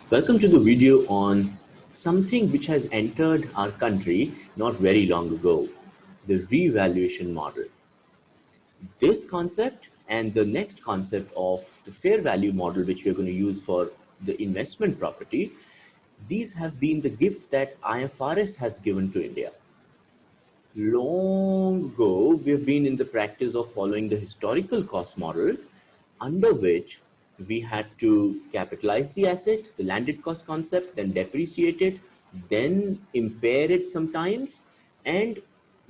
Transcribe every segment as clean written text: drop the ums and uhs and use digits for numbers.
Welcome to the video on something which has entered our country not very long ago, the revaluation model. This concept and the next concept of the fair value model, which we're going to use for the investment property, these have been the gift that IFRS has given to India. Long ago, we've been in the practice of following the historical cost model, under which we had to capitalize the asset, the landed cost concept, then depreciate it, then impair it sometimes, and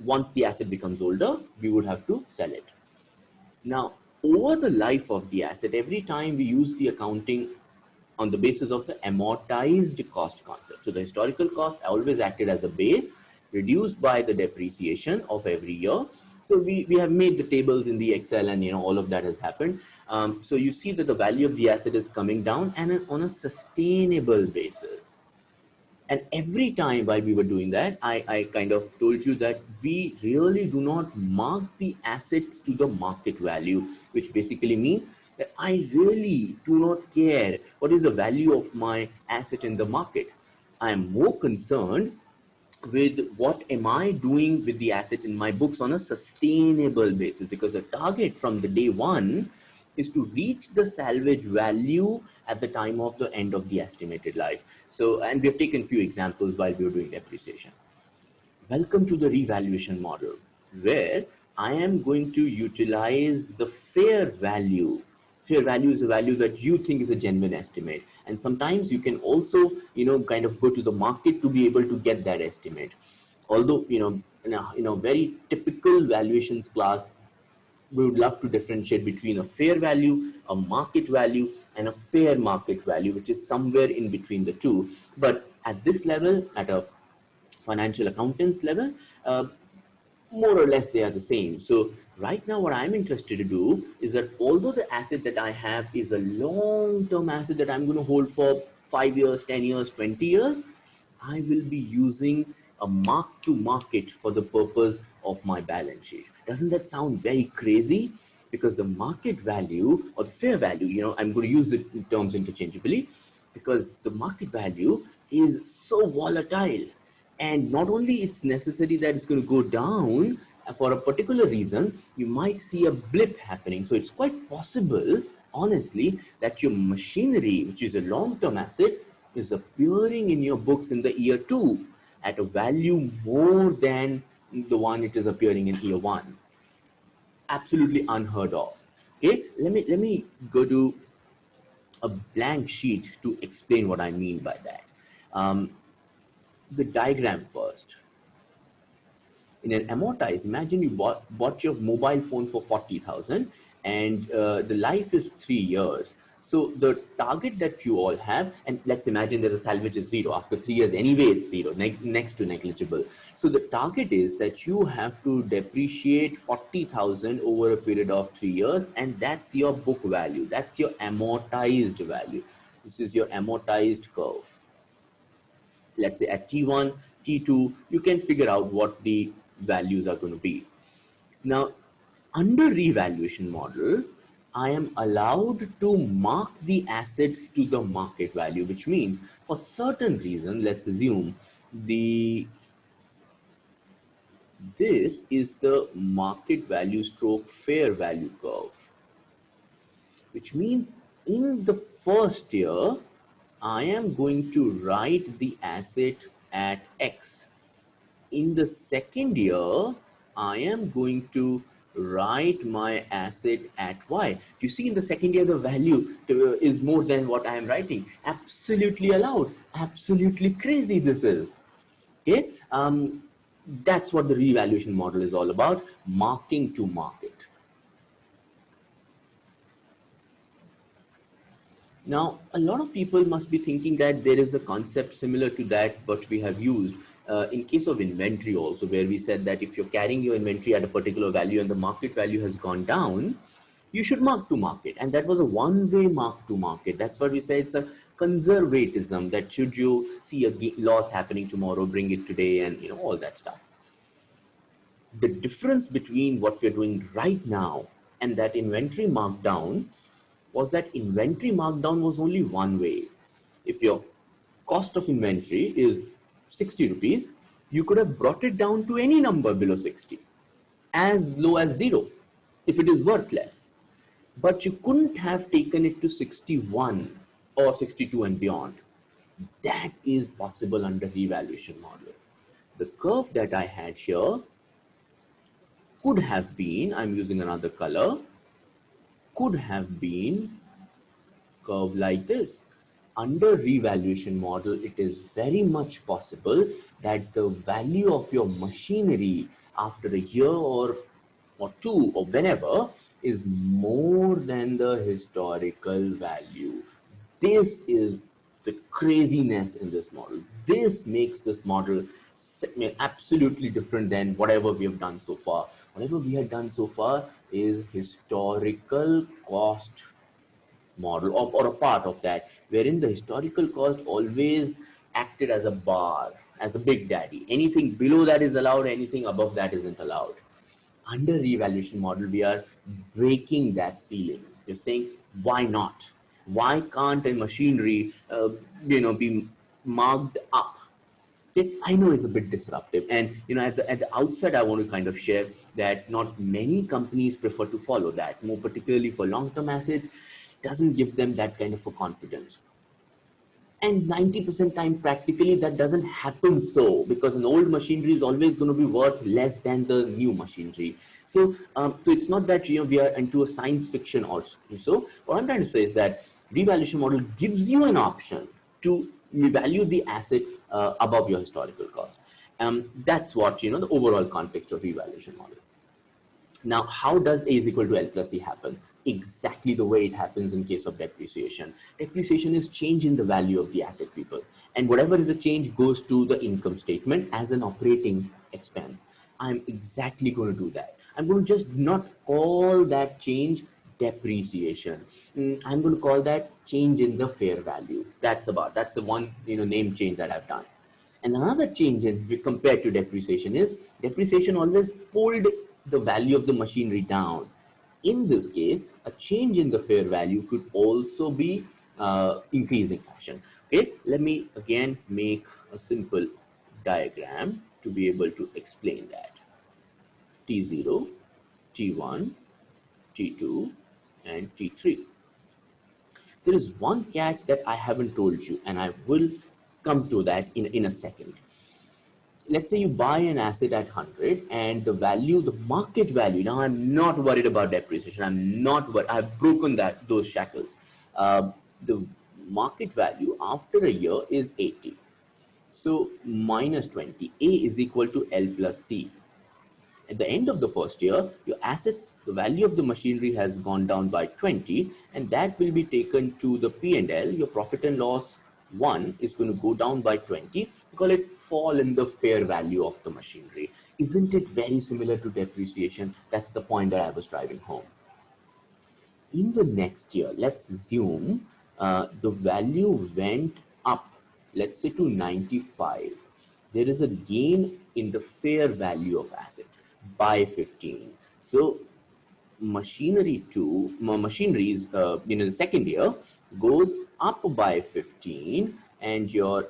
once the asset becomes older, we would have to sell it. Now, over the life of the asset, every time we use the accounting on the basis of the amortized cost concept. So the historical cost always acted as a base, reduced by the depreciation of every year. So we have made the tables in the Excel, and all of that has happened. So you see that the value of the asset is coming down and on a sustainable basis. And every time while we were doing that, I kind of told you that we really do not mark the assets to the market value, which basically means that I really do not care what is the value of my asset in the market. I am more concerned with what am I doing with the asset in my books on a sustainable basis, because the target from the day one is to reach the salvage value at the time of the end of the estimated life. So, and we have taken few examples while we were doing depreciation. Welcome to the revaluation model, where I am going to utilize the fair value. Fair value is a value that you think is a genuine estimate. And sometimes you can also, kind of go to the market to be able to get that estimate. Although, in a very typical valuations class, we would love to differentiate between a fair value, a market value, and a fair market value, which is somewhere in between the two. But at this level, at a financial accountants level, more or less they are the same. So right now what I'm interested to do is that although the asset that I have is a long-term asset that I'm going to hold for 5 years, 10 years, 20 years, I will be using a mark to market for the purpose of my balance sheet. Doesn't that sound very crazy? Because the market value or the fair value, I'm going to use the terms interchangeably, because the market value is so volatile. And not only it's necessary that it's going to go down for a particular reason, you might see a blip happening. So it's quite possible, honestly, that your machinery, which is a long-term asset, is appearing in your books in the year 2 at a value more than the one it is appearing in year 1. Absolutely unheard of. Okay, let me go to a blank sheet to explain what I mean by that. The diagram first. In an amortized, imagine you bought your mobile phone for 40,000 and the life is 3 years. So the target that you all have, and let's imagine that the salvage is 0. After 3 years anyway it's 0, next to negligible. So the target is that you have to depreciate 40,000 over a period of 3 years, and that's your book value. That's your amortized value. This is your amortized curve. Let's say at T1, T2, you can figure out what the values are going to be. Now, under revaluation model, I am allowed to mark the assets to the market value, which means for certain reason, let's assume this is the market value stroke fair value curve, which means in the first year, I am going to write the asset at X. In the second year, I am going to write my asset at Y. Do you see in the second year, the value is more than what I am writing? Absolutely allowed. Absolutely crazy this is. Okay. That's what the revaluation model is all about, marking to market. Now, a lot of people must be thinking that there is a concept similar to that, but we have used in case of inventory also, where we said that if you're carrying your inventory at a particular value and the market value has gone down, you should mark to market. And that was a one-way mark to market. That's what we say it's a conservatism, that should you see a loss happening tomorrow, bring it today, and all that stuff. The difference between what we're doing right now and that inventory markdown was that inventory markdown was only one way. If your cost of inventory is 60 rupees, you could have brought it down to any number below 60, as low as 0, if it is worthless. But you couldn't have taken it to 61 or 62 and beyond. That is possible under revaluation model. The curve that I had here could have been, I'm using another color, could have been curve like this. Under revaluation model, it is very much possible that the value of your machinery after a year or two or whenever is more than the historical value. This is the craziness in this model. This makes this model absolutely different than whatever we have done so far. Whatever we have done so far is historical cost model or a part of that, wherein the historical cost always acted as a bar, as a big daddy. Anything below that is allowed, anything above that isn't allowed. Under revaluation model, we are breaking that ceiling. We're saying, why not? Why can't a machinery, be marked up? I know it's a bit disruptive, and at the outset, I want to kind of share that not many companies prefer to follow that. More particularly for long-term assets, doesn't give them that kind of a confidence. And 90% time, practically, that doesn't happen so, because an old machinery is always going to be worth less than the new machinery. So it's not that we are into a science fiction also. So what I'm trying to say is that revaluation model gives you an option to value the asset above your historical cost. That's what the overall context of revaluation model. Now, how does A is equal to L plus C happen? Exactly the way it happens in case of depreciation. Depreciation is change in the value of the asset, people. And whatever is a change goes to the income statement as an operating expense. I'm exactly going to do that. I'm going to just not call that change depreciation. I'm going to call that change in the fair value. That's the one name change that I've done. And another change compared to depreciation is depreciation always pulled the value of the machinery down. In this case, a change in the fair value could also be increasing action. Okay, let me again make a simple diagram to be able to explain that. T0, T1, T2, and T3. There is one catch that I haven't told you, and I will come to that in a second. Let's say you buy an asset at 100 and the market value, now I'm not worried about depreciation. I'm not worried. I've broken those shackles. The market value after a year is 80. So minus 20, A is equal to L plus C. At the end of the first year, your assets, the value of the machinery has gone down by 20, and that will be taken to the P&L. Your profit and loss 1 is going to go down by 20. We call it fall in the fair value of the machinery. Isn't it very similar to depreciation? That's the point that I was driving home. In the next year, let's assume the value went up, let's say to 95. There is a gain in the fair value of asset by 15. So machinery is in the second year goes up by 15, and your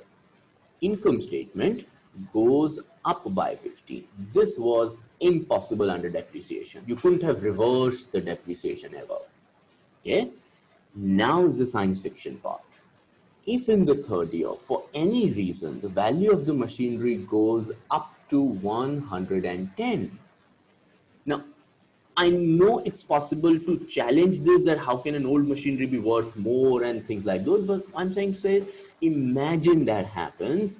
income statement goes up by 15. This was impossible under depreciation. You couldn't have reversed the depreciation ever. Okay? Now is the science fiction part. If in the third year, for any reason, the value of the machinery goes up to 110. Now, I know it's possible to challenge this, that how can an old machinery be worth more and things like those, but I'm saying, imagine that happens.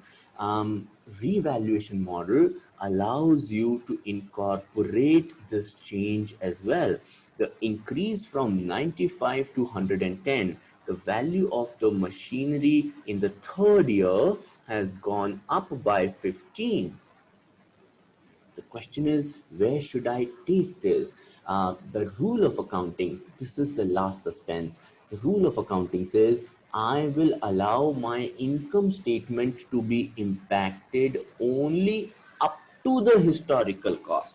Revaluation model allows you to incorporate this change as well. The increase from 95 to 110, the value of the machinery in the third year has gone up by 15. The question is, where should I take this? The rule of accounting, this is the last suspense. The rule of accounting says, I will allow my income statement to be impacted only up to the historical cost.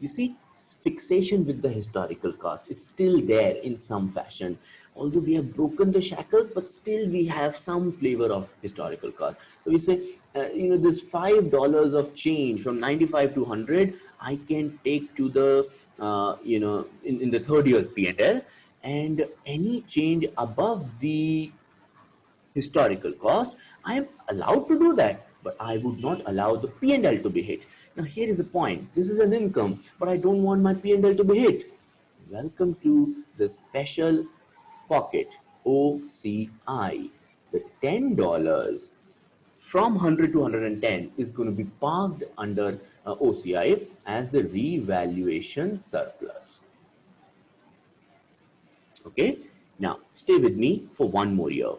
You see, fixation with the historical cost is still there in some fashion. although we have broken the shackles, but still we have some flavor of historical cost. So we say, this $5 of change from 95 to 100, I can take to the, in the third year's P&L, and any change above the historical cost, I am allowed to do that, but I would not allow the P&L to be hit. Now here is the point. This is an income, but I don't want my P&L to be hit. Welcome to the special pocket, OCI. The $10 from 100 to 110 is going to be parked under OCI as the revaluation surplus. Okay, now stay with me for one more year.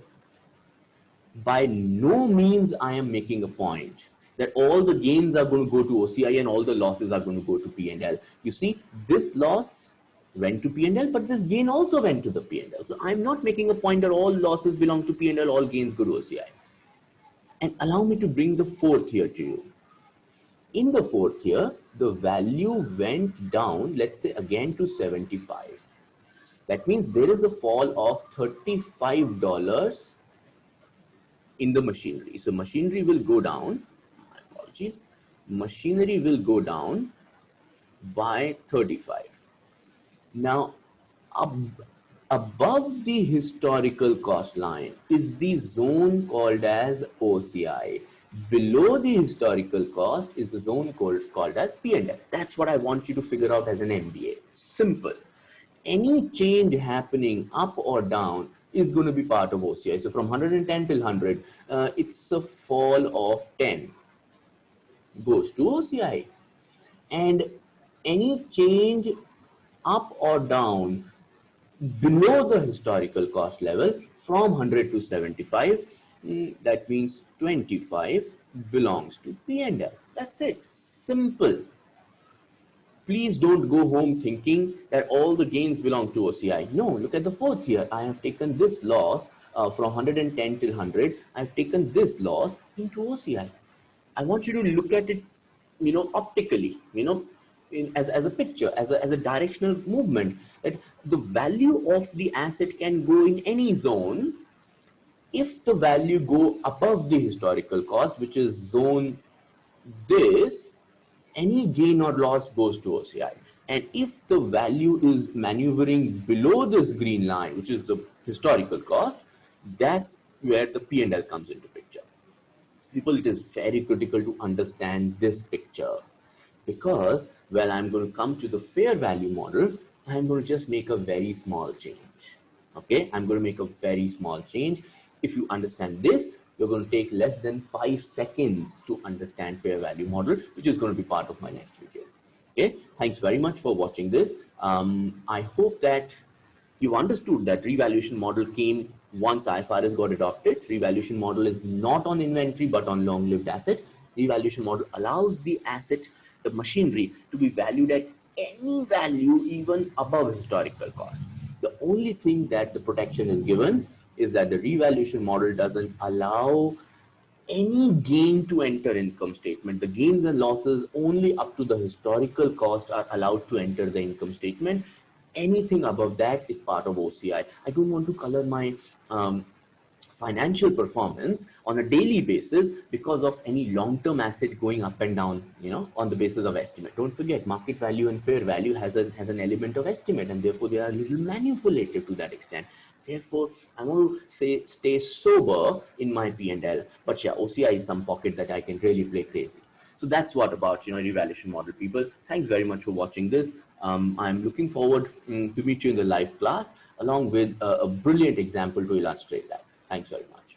By no means I am making a point that all the gains are going to go to OCI and all the losses are going to go to P&L. You see, this loss went to P&L, but this gain also went to the P&L. So I'm not making a point that all losses belong to P&L, all gains go to OCI. And allow me to bring the fourth year to you. In the fourth year, the value went down, let's say again to 75. That means there is a fall of $35 in the machinery. So machinery will go down, my apologies, machinery will go down by 35. Now, above the historical cost line is the zone called as OCI. Below the historical cost is the zone called as P&L. That's what I want you to figure out as an MBA. Simple. Any change happening up or down is going to be part of OCI. So from 110 till 100, it's a fall of 10 goes to OCI. And any change up or down below the historical cost level from 100 to 75, that means 25 belongs to P&L. That's it. Simple. Please don't go home thinking that all the gains belong to OCI. No, look at the fourth year. I have taken this loss from 110 till 100. I've taken this loss into OCI. I want you to look at it, optically, as a picture, as a directional movement. That the value of the asset can go in any zone. If the value go above the historical cost, which is zone this, any gain or loss goes to OCI. And if the value is maneuvering below this green line, which is the historical cost, that's where the P&L comes into picture. People, it is very critical to understand this picture, because well, I'm going to come to the fair value model. I'm going to just make a very small change. Okay, I'm going to make a very small change. If you understand this, you're going to take less than 5 seconds to understand fair value model, which is going to be part of my next video. Okay, thanks very much for watching this. I hope that you understood that revaluation model came once IFRS got adopted. Revaluation model is not on inventory but on long-lived asset. Revaluation model allows the asset, the machinery, to be valued at any value even above historical cost. The only thing that the protection is given is that the revaluation model doesn't allow any gain to enter income statement. The gains and losses only up to the historical cost are allowed to enter the income statement. Anything above that is part of OCI. I don't want to color my financial performance on a daily basis because of any long-term asset going up and down, on the basis of estimate. Don't forget, market value and fair value has an element of estimate, and therefore they are a little manipulative to that extent. Therefore, I want to say stay sober in my P&L. But yeah, OCI is some pocket that I can really play crazy. So that's what about revaluation model, people. Thanks very much for watching this. I'm looking forward to meet you in the live class along with a brilliant example to illustrate that. Thanks very much.